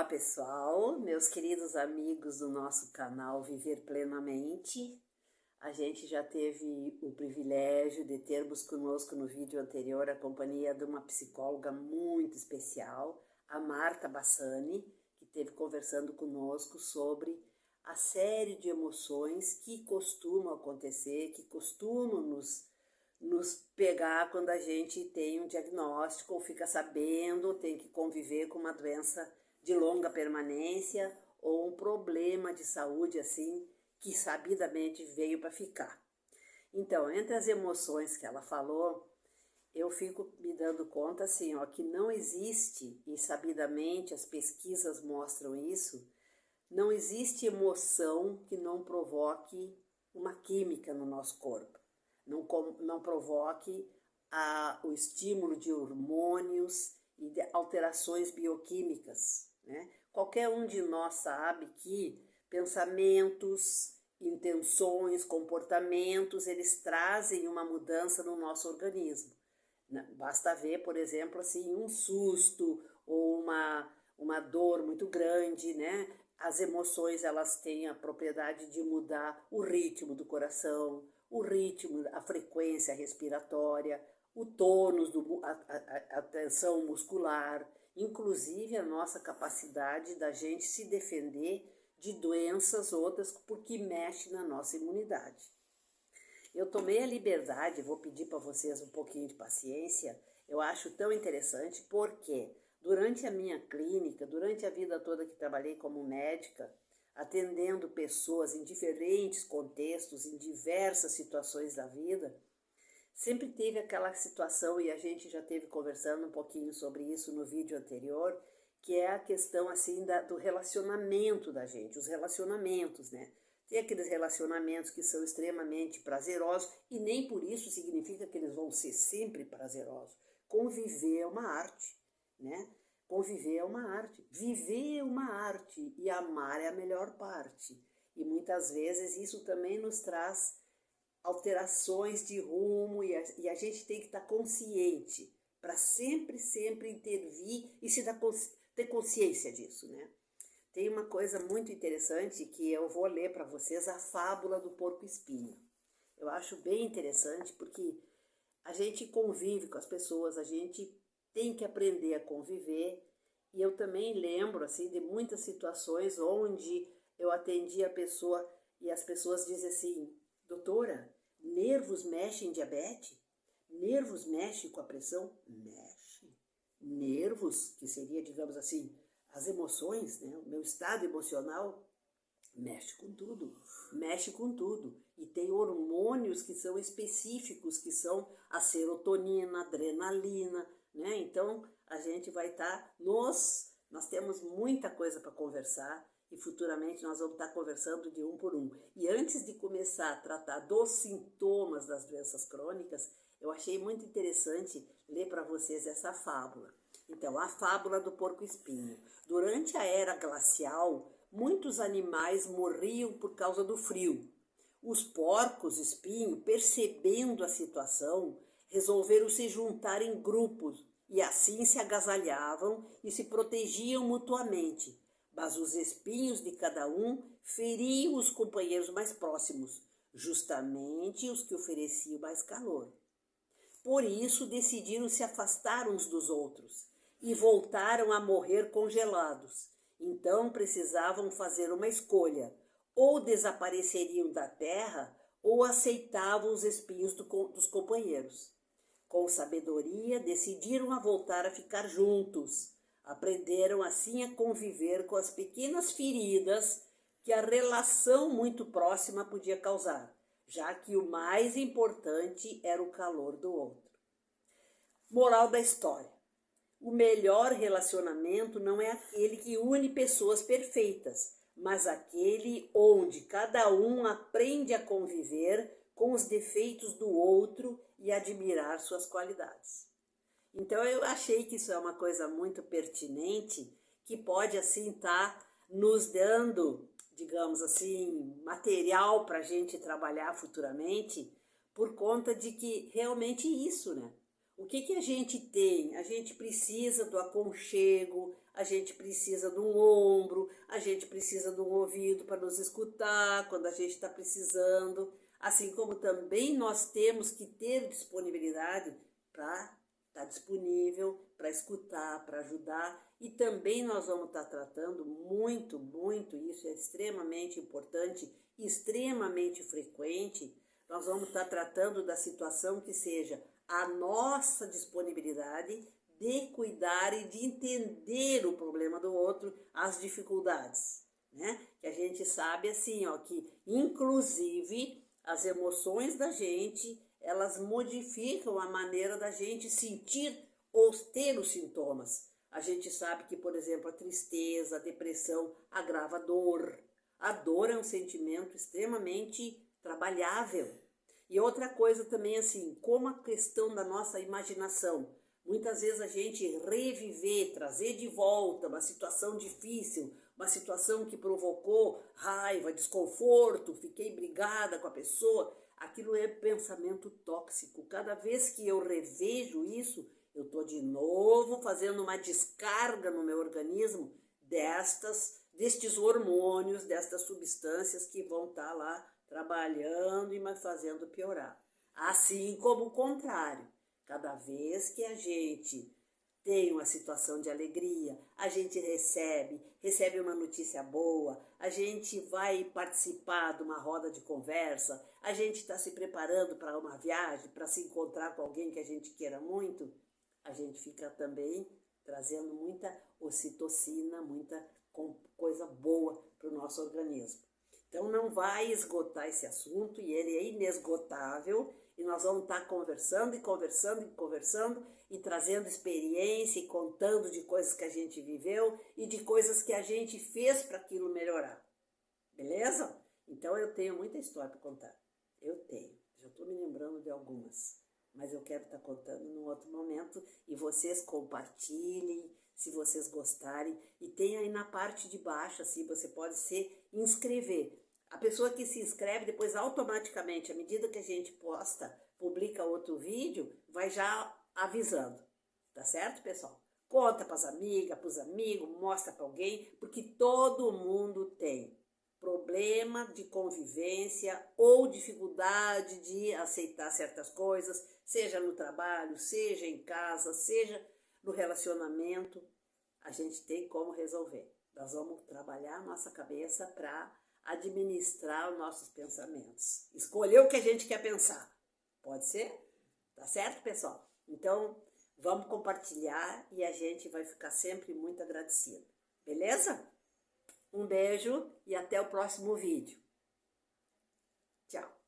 pessoal, meus queridos amigos do nosso canal Viver Plenamente. A gente já teve o privilégio de termos conosco no vídeo anterior a companhia de uma psicóloga muito especial, a Marta Bassani, que esteve conversando conosco sobre a série de emoções que costumam acontecer, que costumam nos pegar quando a gente tem um diagnóstico ou fica sabendo, tem que conviver com uma doença de longa permanência ou um problema de saúde assim que sabidamente veio para ficar. Então, entre as emoções que ela falou, eu fico me dando conta assim, ó, que não existe, e sabidamente as pesquisas mostram isso, não existe emoção que não provoque uma química no nosso corpo, não provoque o estímulo de hormônios e de alterações bioquímicas, né? Qualquer um de nós sabe que pensamentos, intenções, comportamentos, eles trazem uma mudança no nosso organismo. Basta ver, por exemplo, assim, um susto ou uma dor muito grande, né? As emoções, elas têm a propriedade de mudar o ritmo do coração, o ritmo, a frequência respiratória, o tônus, a tensão muscular, inclusive a nossa capacidade da gente se defender de doenças outras, porque mexe na nossa imunidade. Eu tomei a liberdade, vou pedir para vocês um pouquinho de paciência, eu acho tão interessante porque durante a minha clínica, durante a vida toda que trabalhei como médica, atendendo pessoas em diferentes contextos, em diversas situações da vida, sempre teve aquela situação, e a gente já teve conversando um pouquinho sobre isso no vídeo anterior, que é a questão assim do relacionamento da gente, os relacionamentos, né? Tem aqueles relacionamentos que são extremamente prazerosos e nem por isso significa que eles vão ser sempre prazerosos. Conviver é uma arte, né? Conviver é uma arte, viver é uma arte e amar é a melhor parte. E muitas vezes isso também nos traz alterações de rumo e a gente tem que estar consciente para sempre intervir e ter consciência disso, né? Tem uma coisa muito interessante que eu vou ler para vocês, a fábula do porco-espinho. Eu acho bem interessante porque a gente convive com as pessoas, a gente tem que aprender a conviver. E eu também lembro assim de muitas situações onde eu atendi a pessoa e as pessoas dizem assim: doutora, nervos mexem em diabetes? Nervos mexem com a pressão? Mexe. Nervos, que seria, digamos assim, as emoções, né? O meu estado emocional, mexe com tudo, mexe com tudo. E tem hormônios que são específicos, que são a serotonina, a adrenalina, né? Então, a gente vai estar nós temos muita coisa para conversar e futuramente nós vamos estar conversando de um por um. E antes de começar a tratar dos sintomas das doenças crônicas, eu achei muito interessante ler para vocês essa fábula. Então, a fábula do porco-espinho. Durante a era glacial, muitos animais morriam por causa do frio. Os porcos-espinho, percebendo a situação, resolveram se juntar em grupos e assim se agasalhavam e se protegiam mutuamente. Mas os espinhos de cada um feriam os companheiros mais próximos, justamente os que ofereciam mais calor. Por isso decidiram se afastar uns dos outros e voltaram a morrer congelados. Então precisavam fazer uma escolha: ou desapareceriam da terra ou aceitavam os espinhos dos companheiros. Com sabedoria, decidiram a voltar a ficar juntos. Aprenderam assim a conviver com as pequenas feridas que a relação muito próxima podia causar, já que o mais importante era o calor do outro. Moral da história: o melhor relacionamento não é aquele que une pessoas perfeitas, mas aquele onde cada um aprende a conviver com os defeitos do outro e admirar suas qualidades. Então eu achei que isso é uma coisa muito pertinente, que pode assim estar nos dando, digamos assim, material para a gente trabalhar futuramente, por conta de que realmente isso, né? O que que a gente tem? A gente precisa do aconchego, a gente precisa de um ombro, a gente precisa de um ouvido para nos escutar quando a gente está precisando, assim como também nós temos que ter disponibilidade para estar disponível, para escutar, para ajudar, e também nós vamos estar tratando muito, isso é extremamente importante, extremamente frequente, nós vamos estar tratando da situação que seja a nossa disponibilidade de cuidar e de entender o problema do outro, as dificuldades, né? Que a gente sabe assim, ó, que inclusive as emoções da gente, elas modificam a maneira da gente sentir ou ter os sintomas. A gente sabe que, por exemplo, a tristeza, a depressão agrava a dor. A dor é um sentimento extremamente trabalhável. E outra coisa também, assim, como a questão da nossa imaginação. Muitas vezes a gente reviver, trazer de volta uma situação difícil, uma situação que provocou raiva, desconforto, fiquei brigada com a pessoa, aquilo é pensamento tóxico. Cada vez que eu revejo isso, eu estou de novo fazendo uma descarga no meu organismo destes hormônios, destas substâncias que vão estar lá trabalhando e me fazendo piorar. Assim como o contrário, cada vez que a gente tem uma situação de alegria, a gente recebe uma notícia boa, a gente vai participar de uma roda de conversa, a gente está se preparando para uma viagem, para se encontrar com alguém que a gente queira muito, a gente fica também trazendo muita ocitocina, muita coisa boa para o nosso organismo. Então não vai esgotar esse assunto e ele é inesgotável e nós vamos estar conversando e trazendo experiência e contando de coisas que a gente viveu e de coisas que a gente fez para aquilo melhorar. Beleza? Então eu tenho muita história para contar. Eu tenho. Já estou me lembrando de algumas. Mas eu quero estar contando num outro momento e vocês compartilhem, se vocês gostarem. E tem aí na parte de baixo, assim, você pode se inscrever. A pessoa que se inscreve, depois automaticamente, à medida que a gente publica outro vídeo, vai já avisando. Tá certo, pessoal? Conta para as amigas, para os amigos, mostra para alguém, porque todo mundo tem problema de convivência ou dificuldade de aceitar certas coisas, seja no trabalho, seja em casa, seja no relacionamento, a gente tem como resolver. Nós vamos trabalhar a nossa cabeça para administrar os nossos pensamentos. Escolher o que a gente quer pensar. Pode ser? Tá certo, pessoal? Então, vamos compartilhar e a gente vai ficar sempre muito agradecido. Beleza? Um beijo e até o próximo vídeo. Tchau!